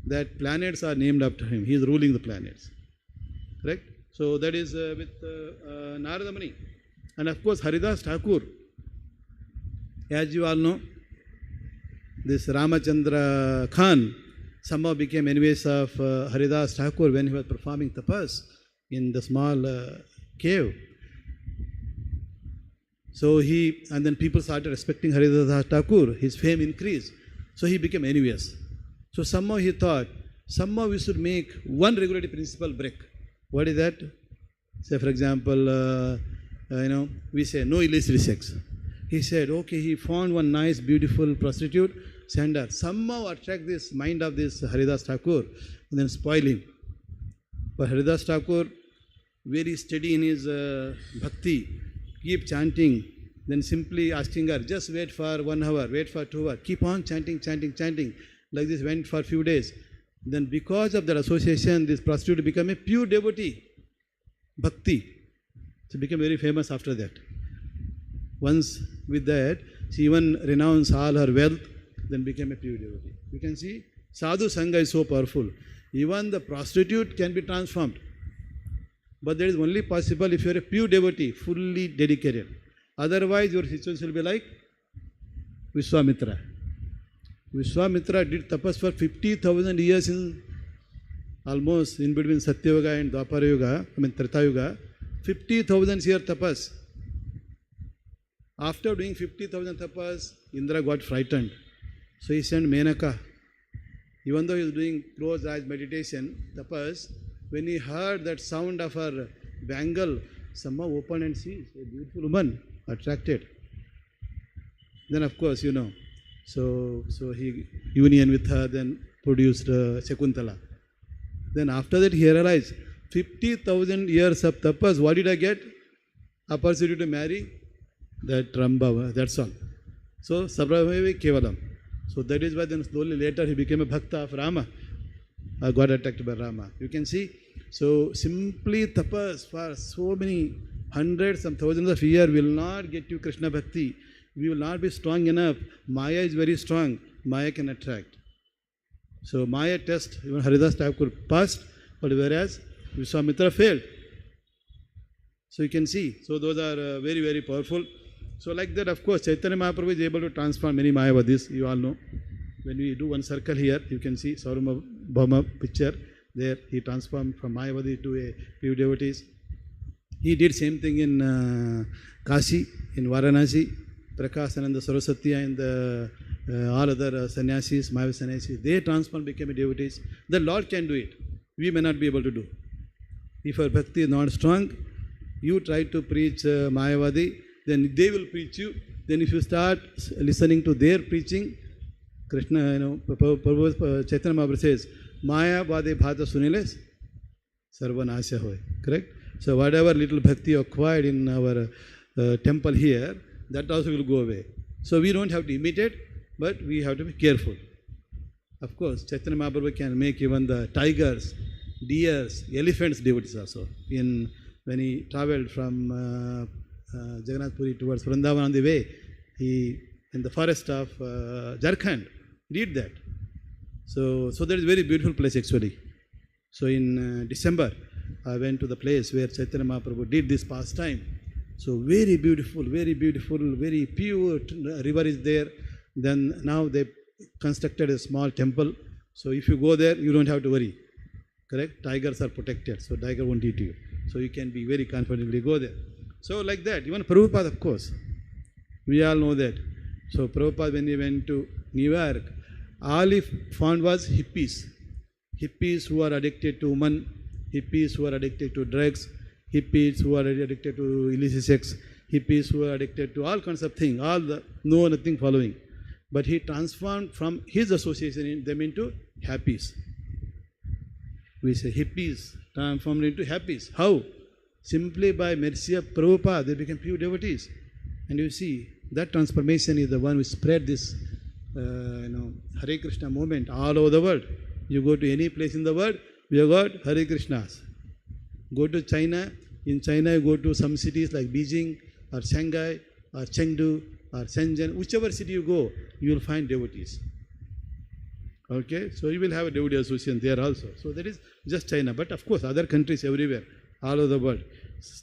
That planets are named after him. He is ruling the planets. Correct? So that is with Narada Muni. And of course Haridas Thakur, as you all know, this Ramachandra Khan somehow became envious of Haridas Thakur when he was performing tapas in the small cave. So and then people started respecting Haridas Thakur, his fame increased. So he became envious. So somehow he thought, somehow we should make one regulatory principle break. What is that? Say for example, we say no illicit sex. He said, okay, he found one nice, beautiful prostitute, send her. Somehow attract this mind of this Haridas Thakur and then spoil him. But Haridas Thakur, very steady in his bhakti, keep chanting, then simply asking her, just wait for 1 hour, wait for 2 hours, keep on chanting. Like this went for a few days. Then because of that association, this prostitute became a pure devotee, bhakti. She became very famous after that. Once with that, she even renounced all her wealth, then became a pure devotee. You can see, sadhu sangha is so powerful. Even the prostitute can be transformed. But that is only possible if you are a pure devotee, fully dedicated. Otherwise, your situation will be like Vishwamitra. Vishwamitra did tapas for 50,000 years almost in between Satya Yuga and Dwapara Yuga, Treta Yuga. 50,000 years tapas. After doing 50,000 tapas, Indra got frightened. So he sent Menaka. Even though he was doing closed eyes meditation, tapas, when he heard that sound of her bangle, somehow opened and sees a beautiful woman, attracted. Then of course, so he union with her, then produced Shakuntala. Then after that he realized, 50,000 years of tapas, what did I get? Opportunity to marry that Rambhava, that's all. So Sabrahmavi Kevalam. So that is why then slowly later he became a Bhakta of Rama. Got attracted by Rama. You can see, so simply tapas for so many hundreds and thousands of years will not get you Krishna Bhakti. We will not be strong enough. Maya is very strong. Maya can attract. So Maya test, even Haridas Thakur passed, but whereas Vishwamitra failed. So you can see, so those are very, very powerful. So like that, of course, Chaitanya Mahaprabhu is able to transform many Mayavadis, you all know. When we do one circle here, you can see Saurabhama picture there. He transformed from Mayavadi to a pure devotees. He did same thing in Kashi, in Varanasi, Prakasananda Saraswati and all other sannyasis, Mayavad sannyasis. They transformed, became a devotees. The Lord can do it. We may not be able to do. If our bhakti is not strong, you try to preach Mayavadi, then they will preach you. Then if you start listening to their preaching, Krishna, Chaitanya Mahaprabhu says, Maya Vade Bhata Suniles, Sarvanasya Hoy. Correct? So whatever little bhakti acquired in our temple here, that also will go away. So we don't have to imitate, but we have to be careful. Of course, Chaitanya Mahaprabhu can make even the tigers, deers, elephants devotees also. When he travelled from Jagannath Puri towards Vrindavan on the way, he in the forest of Jharkhand, he did that. So that is a very beautiful place actually. So in December, I went to the place where Chaitanya Mahaprabhu did this pastime. So very beautiful, very pure river is there. Then now they constructed a small temple. So if you go there, you don't have to worry. Correct? Tigers are protected, so tiger won't eat you. So you can be very confidently go there. So like that, even Prabhupada, of course, we all know that. So Prabhupada, when he went to New York, all he found was hippies. Hippies who are addicted to women, hippies who are addicted to drugs, hippies who are addicted to illicit sex, hippies who are addicted to all kinds of things, all the no nothing following. But he transformed from his association them into happies. We say hippies transformed into happies. How? Simply by mercy of Prabhupada, they became pure devotees. And you see, that transformation is the one which spread this, Hare Krishna movement all over the world. You go to any place in the world, we have got Hare Krishnas. Go to China, in China you go to some cities like Beijing or Shanghai or Chengdu or Shenzhen, whichever city you go, you will find devotees. Okay, so you will have a devotee association there also. So that is just China, but of course other countries everywhere, all over the world.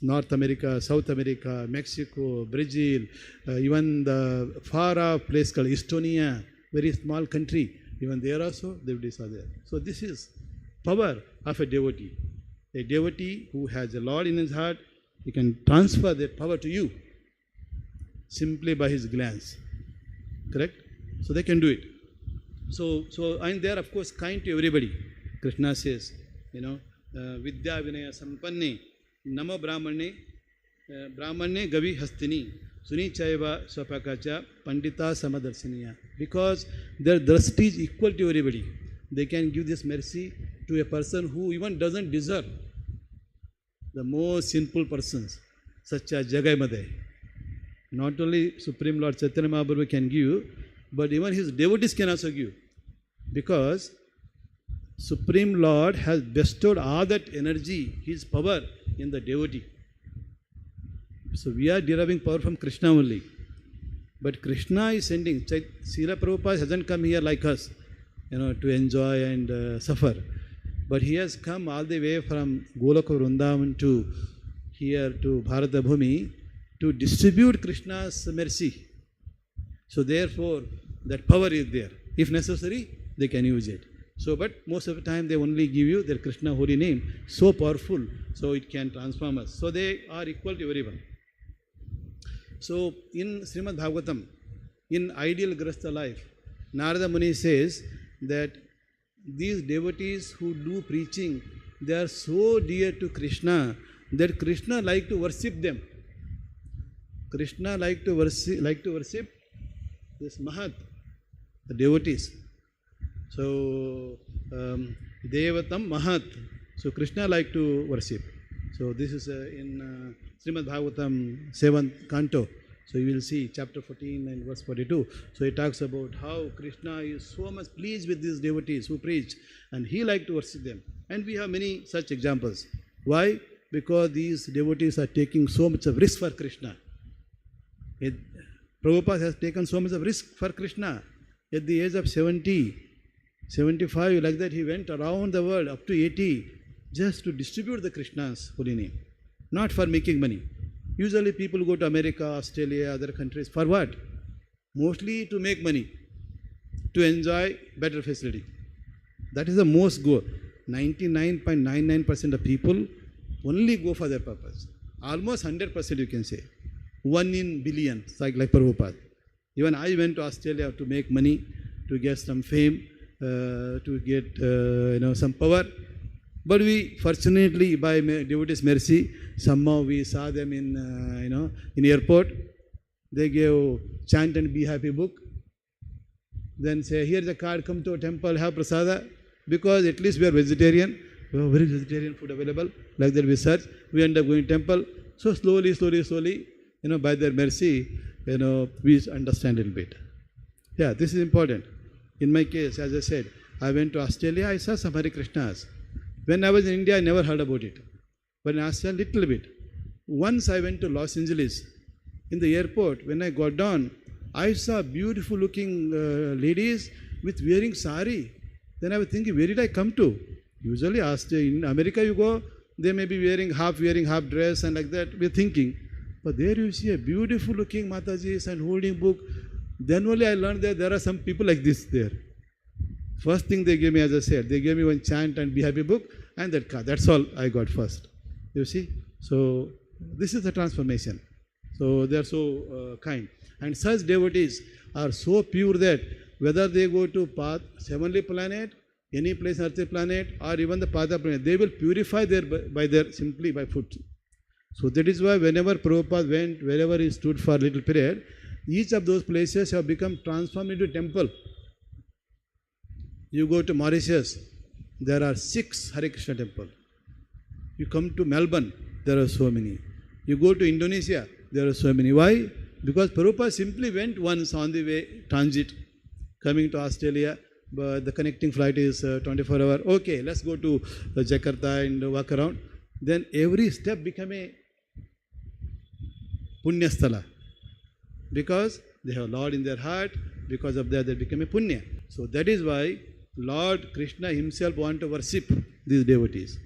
North America, South America, Mexico, Brazil, even the far off place called Estonia, very small country, even there also devotees are there. So this is power of a devotee. A devotee who has a Lord in his heart, he can transfer that power to you simply by his glance. Correct? So they can do it. So and they are of course kind to everybody. Krishna says, Vidya Vinaya Sampanne, Nama Brahmane, Brahmane Gavi Hastini, Suni Chaiva Swapakacha, Pandita Samadarsiniya. Because their drashti is equal to everybody. They can give this mercy to a person who even doesn't deserve. The most sinful persons, such as Jagai Madai. Not only Supreme Lord Chaitanya Mahaprabhu can give, but even his devotees can also give. Because Supreme Lord has bestowed all that energy, his power in the devotee. So we are deriving power from Krishna only. But Krishna is sending. Srila Prabhupada hasn't come here like us, to enjoy and suffer. But he has come all the way from Goloka Vrindavan to here to Bharata Bhumi to distribute Krishna's mercy. So therefore, that power is there. If necessary, they can use it. So, but most of the time they only give you their Krishna holy name, so powerful, so it can transform us. So they are equal to everyone. So in Srimad Bhagavatam, in ideal Grahastha life, Narada Muni says that these devotees who do preaching, they are so dear to Krishna that Krishna like to worship them. Krishna like to worship this Mahat, the devotees. So Devatam Mahat. So Krishna like to worship. So this is in Srimad Bhagavatam 7th canto. So you will see chapter 14 and verse 42. So it talks about how Krishna is so much pleased with these devotees who preach, and he like to worship them. And we have many such examples. Why? Because these devotees are taking so much of risk for Krishna. Prabhupada has taken so much of risk for Krishna. At the age of 70, 75, like that, he went around the world up to 80 just to distribute the Krishna's holy name. Not for making money. Usually people go to America, Australia, other countries. For what? Mostly to make money, to enjoy better facility. That is the most goal. 99.99% of people only go for their purpose. Almost 100% you can say. 1 in billion, like Prabhupada. Even I went to Australia to make money, to get some fame, to get some power. But we, fortunately, by devotees' mercy, somehow we saw them in airport. They gave chant and be happy book. Then say, here's a card, come to a temple, have prasada. Because at least we are vegetarian. We have very vegetarian food available. Like that we search. We end up going to temple. So slowly, by their mercy, we understand a little bit. Yeah, this is important. In my case, as I said, I went to Australia, I saw some Hare Krishnas. When I was in India, I never heard about it. But in Australia, little bit. Once I went to Los Angeles. In the airport, when I got down, I saw beautiful looking ladies with wearing sari. Then I was thinking, where did I come to? Usually in America you go, they may be wearing half dress and like that. We're thinking. But there you see a beautiful looking Matajis and holding book. Then only I learned that there are some people like this there. First thing they gave me, as I said, they gave me one chant and Be Happy book and that car. That's all I got first. You see? So this is the transformation. So they are so kind. And such devotees are so pure that whether they go to path, heavenly planet, any place on earthly planet, or even the path of planet, they will purify simply by foot. So that is why whenever Prabhupada went, wherever he stood for a little period, each of those places have become transformed into temple. You go to Mauritius, there are 6 Hare Krishna temples. You come to Melbourne, there are so many. You go to Indonesia, there are so many. Why? Because Prabhupada simply went once on the way, transit, coming to Australia, but the connecting flight is 24 hours. Okay, let's go to Jakarta and walk around. Then every step became a Punya Sthala. Because they have Lord in their heart, because of that they become a Punya. So that is why Lord Krishna himself want to worship these devotees.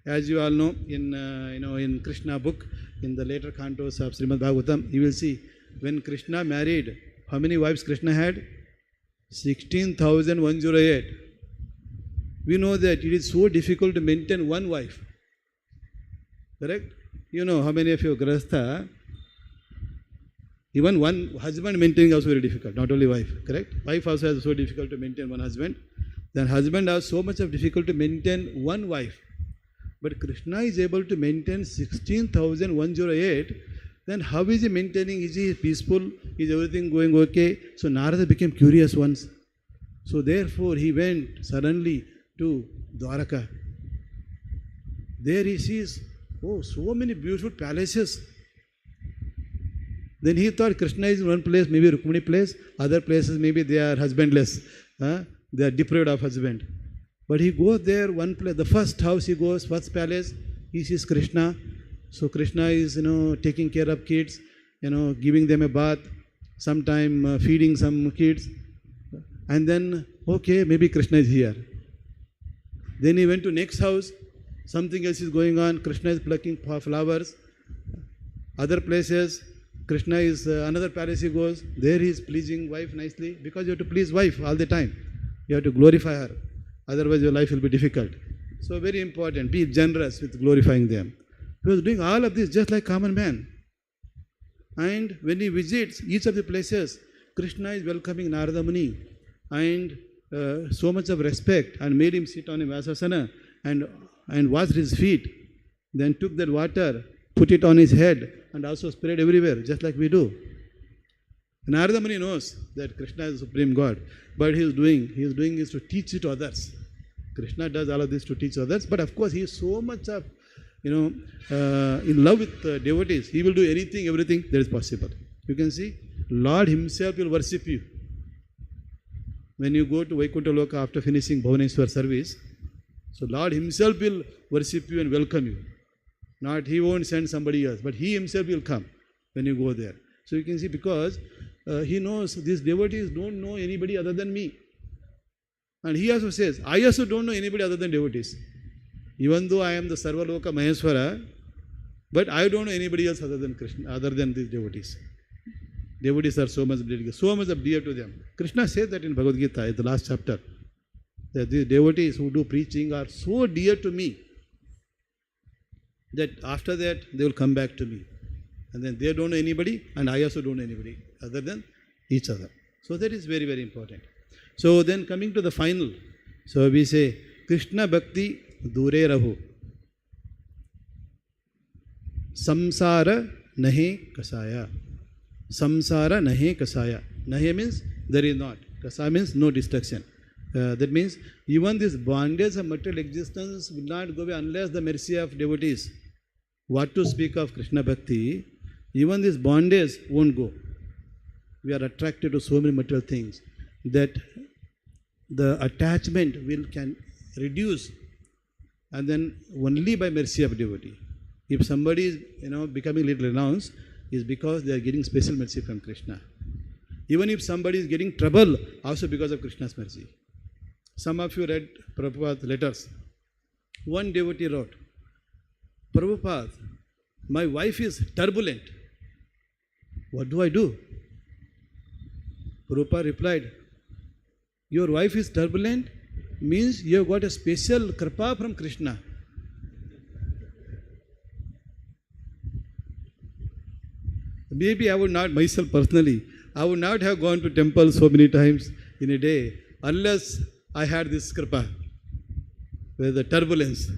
As you all know, in Krishna book, in the later cantos of Srimad Bhagavatam, you will see when Krishna married, how many wives Krishna had? 16,108. We know that it is so difficult to maintain one wife. Correct? You know how many of you Grahastha, even one husband maintaining also very difficult, not only wife, correct? Wife also is so difficult to maintain one husband. Then husband has so much of difficult to maintain one wife. But Krishna is able to maintain 16,108. Then how is he maintaining? Is he peaceful? Is everything going okay? So Narada became curious once. So therefore he went suddenly to Dwaraka. There he sees, oh, so many beautiful palaces. Then he thought Krishna is in one place, maybe Rukmini place, other places maybe they are husbandless. They are deprived of husband. But he goes there, one place, the first house he goes, first palace, he sees Krishna. So Krishna is, taking care of kids, giving them a bath, sometime feeding some kids. And then, okay, maybe Krishna is here. Then he went to next house, something else is going on, Krishna is plucking flowers. Other places, Krishna is, another palace he goes, there he is pleasing wife nicely, because you have to please wife all the time. You have to glorify her. Otherwise your life will be difficult. So very important, be generous with glorifying them. He was doing all of this just like common man. And when he visits each of the places, Krishna is welcoming Narada Muni and so much of respect and made him sit on a Vyasasana and washed his feet. Then took that water, put it on his head and also spread everywhere just like we do. Narada Muni knows that Krishna is the Supreme God, but he is doing is to teach it to others. Krishna does all of this to teach others, but of course he is so much of, in love with devotees. He will do anything, everything that is possible. You can see, Lord himself will worship you. When you go to Vaikuntha Loka after finishing Bhubaneswar service, so Lord himself will worship you and welcome you. Not he won't send somebody else, but he himself will come when you go there. So you can see, because he knows these devotees don't know anybody other than me. And he also says, I also don't know anybody other than devotees. Even though I am the Sarvaloka Maheshwara, but I don't know anybody else other than Krishna, other than these devotees. Devotees are so much dear to them. Krishna says that in Bhagavad Gita, in the last chapter, that these devotees who do preaching are so dear to me that after that they will come back to me. And then they don't know anybody, and I also don't know anybody other than each other. So that is very, very important. So then coming to the final, so we say, Krishna Bhakti Dure Rahu. Samsara Nahe Kasaya. Samsara Nahe Kasaya. Nahe means there is not. Kasaya means no destruction. That means even this bondage of material existence will not go away unless the mercy of devotees. What to speak of Krishna Bhakti? Even this bondage won't go. We are attracted to so many material things that the attachment can reduce, and then only by mercy of devotee. If somebody is becoming little renounced, is because they are getting special mercy from Krishna. Even if somebody is getting trouble, also because of Krishna's mercy. Some of you read Prabhupada's letters. One devotee wrote, Prabhupada, my wife is turbulent. What do I do? Prabhupada replied, your wife is turbulent means you have got a special kripa from Krishna. Maybe I would not, myself personally, I would not have gone to temple so many times in a day unless I had this kripa, with the turbulence.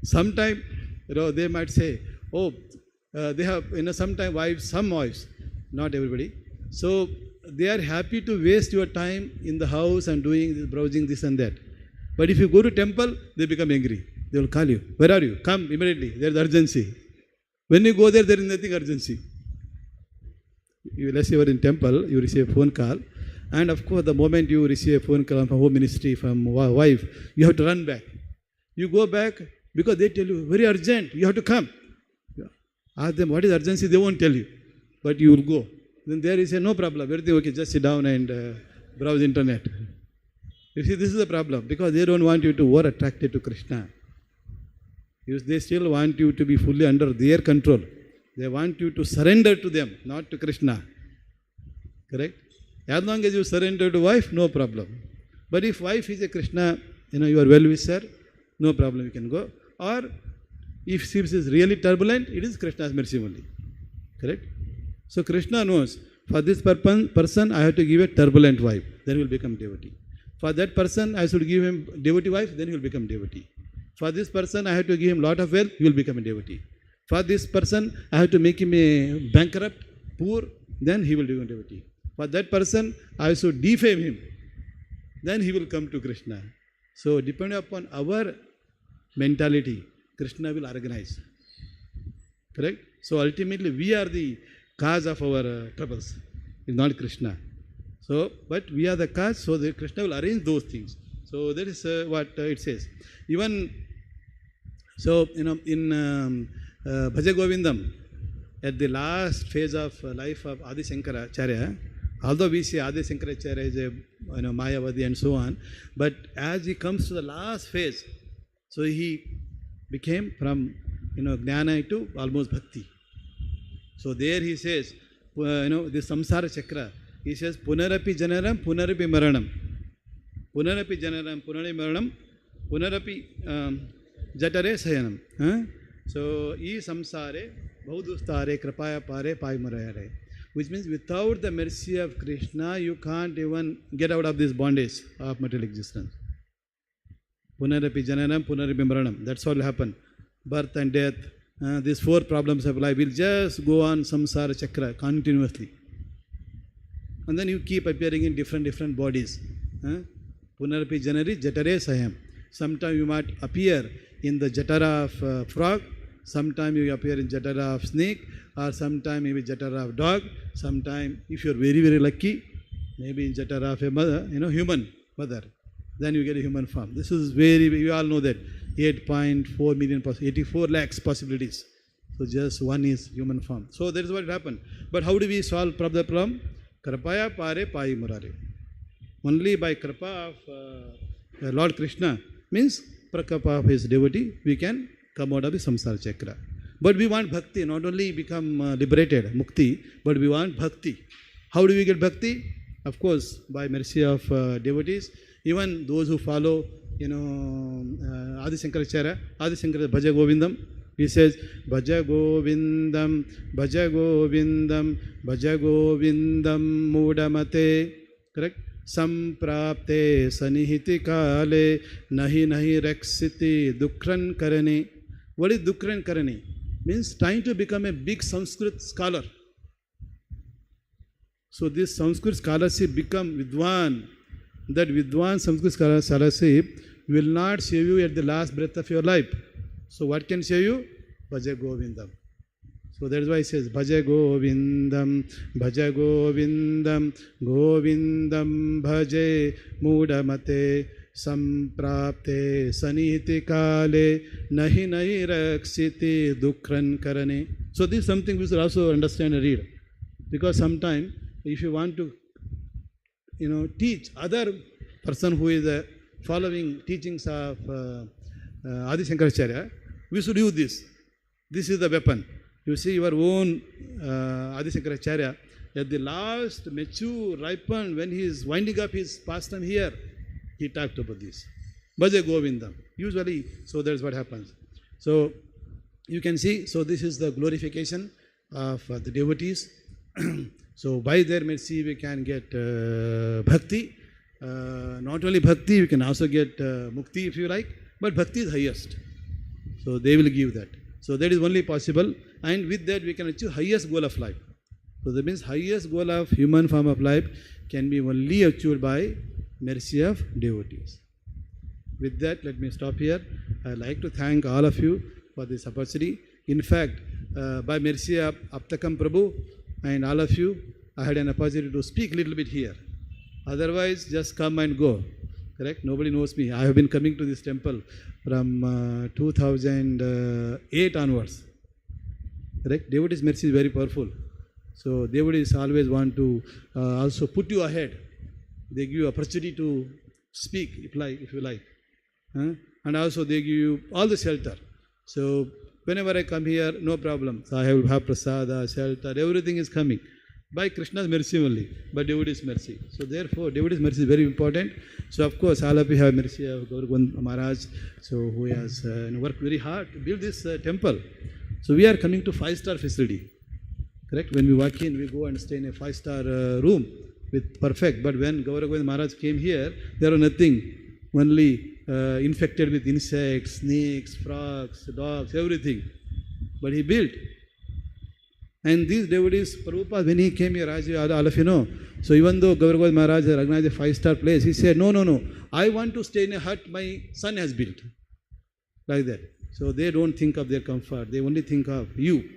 Sometime, they might say, oh, they have, sometime wives, some wives, not everybody. So they are happy to waste your time in the house and doing this, browsing this and that. But if you go to temple, they become angry. They will call you. Where are you? Come immediately. There is urgency. When you go there, there is nothing urgency. Let's say you are in temple, you receive a phone call. And of course, the moment you receive a phone call from home ministry, from wife, you have to run back. You go back because they tell you, very urgent, you have to come. Ask them, what is urgency? They won't tell you. But you will go. Then there is a no problem, everything okay, just sit down and browse internet. You see, this is the problem, because they don't want you to over attracted to Krishna. They still want you to be fully under their control. They want you to surrender to them, not to Krishna. Correct? As long as you surrender to wife, no problem. But if wife is a Krishna, you are well-wisher, no problem, you can go. Or if she is really turbulent, it is Krishna's mercy only. Correct? So Krishna knows, for this person I have to give a turbulent wife, then he will become devotee. For that person I should give him devotee wife, then he will become devotee. For this person I have to give him lot of wealth, he will become a devotee. For this person I have to make him a bankrupt, poor, then he will become a devotee. For that person I should defame him, then he will come to Krishna. So depending upon our mentality, Krishna will organize. Correct? So ultimately we are the cause of our troubles. It's not Krishna. So, but we are the cause, so the Krishna will arrange those things. So that is what it says. Even, so, in Bhaja Govindam, at the last phase of life of Adi Shankaracharya, although we see Adi Shankaracharya is a Mayavadi and so on, but as he comes to the last phase, so he became from Jnana to almost Bhakti. So there he says, the samsara chakra, he says, punarapi janaram, punarapi maranam. Punarapi janaram, punarapi maranam, punarapi jatare sayanam. So, e samsare, bahudustare, krapaya pare, paimarayare. Which means without the mercy of Krishna, you can't even get out of this bondage of material existence. Punarapi janaram, punarapi maranam. That's what will happen. Birth and death. These four problems of life will just go on samsara chakra continuously. And then you keep appearing in different bodies. Punarapi janari jatare sayam. Sometimes you might appear in the jatara of frog, sometimes you appear in jatara of snake, or sometimes maybe jatara of dog, sometimes if you are very lucky, maybe in jatara of a mother, human mother. Then you get a human form. This is we all know that 8.4 million, 84 lakhs possibilities. So just one is human form. So that is what happened. But how do we solve the problem? Krapaya pare pai murare. Only by kripa of Lord Krishna, means prakapa of his devotee, we can come out of the samsara chakra. But we want bhakti, not only become liberated, mukti, but we want bhakti. How do we get bhakti? Of course, by mercy of devotees. Even those who follow, Adi Shankaracharya, Adi Shankara Bhaja Govindam, he says, Bhaja Govindam, Bhaja Govindam, Bhaja Govindam Mudamate. Correct? Samprapte sanihiti kale nahi raksiti dukran karani. What is dukran karani? Means trying to become a big Sanskrit scholar. So this Sanskrit scholarship become Vidwan. That Vidwan Sanskrit scholarship will not save you at the last breath of your life. So what can save you? Bhaja Govindam. So that is why he says, Bhaja Govindam, Bhaja Govindam, Govindam Bhaje Mudamate Samprapte Saniti Kale Nahi Raksiti Dukran Karane. So this is something we should also understand and read. Because sometimes if you want to teach other person who is following teachings of Adi Shankaracharya, we should use this. This is the weapon. You see your own Adi Shankaracharya, At the last, mature, ripened, when he is winding up his pastime here, he talked about this. Bhaja Govindam. Usually, so that's what happens. So, you can see, so this is the glorification of the devotees. So, by their mercy, we can get bhakti. Not only bhakti, we can also get mukti if you like, but bhakti is highest. So, they will give that. So, that is only possible, and with that, we can achieve highest goal of life. So, that means highest goal of human form of life can be only achieved by mercy of devotees. With that, let me stop here. I would like to thank all of you for this opportunity. In fact, by mercy of Aptakam Prabhu and all of you, I had an opportunity to speak a little bit here. Otherwise, just come and go. Correct? Nobody knows me. I have been coming to this temple from 2008 onwards. Correct? Devotees' mercy is very powerful. So, devotees always want to also put you ahead. They give you opportunity to speak if you like. And also they give you all the shelter. So, whenever I come here, no problem. So, I will have prasada, shelter, everything is coming. By Krishna's mercy only, by devotee's mercy. So therefore, devotee's mercy is very important. So of course, all of you have mercy of Gauragovind Maharaj, so who has worked very hard to build this temple. So we are coming to 5-star facility. Correct? When we walk in, we go and stay in a 5-star room with perfect. But when Gauragovind Maharaj came here, there was nothing, only infected with insects, snakes, frogs, dogs, everything. But he built. And these devotees, Prabhupada, when he came here, as all of you know, so even though Gauragovind Maharaj recognized a 5-star place, he said, no, I want to stay in a hut my son has built. Like that. So they don't think of their comfort, they only think of you.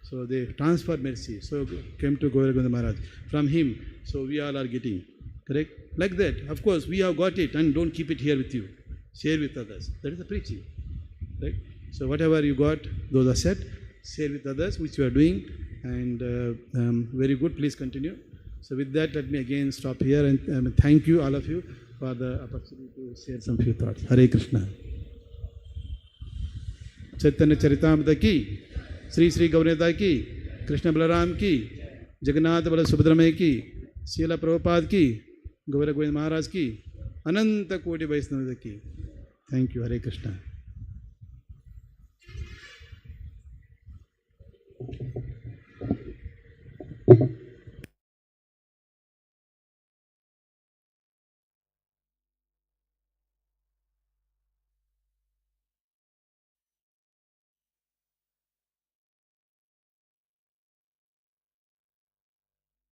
So they transfer mercy. So came to Gauragovind Maharaj. From him, so we all are getting. Correct? Like that. Of course, we have got it and don't keep it here with you. Share with others. That is the preaching. Right? So whatever you got, those are set. Share with others, which you are doing, and very good, please continue. So with that, let me again stop here and thank you, all of you, for the opportunity to share some few thoughts. Hare Krishna. Caitanya Caritamrita ki, Sri Sri Gaurneta ki, Krishna Balaram ki, Jagannath Bala Subhadramaya ki, Srila Prabhupada ki, Gauragovind Maharaj ki, Ananta Koti Vaishnava ki. Thank you, Hare Krishna.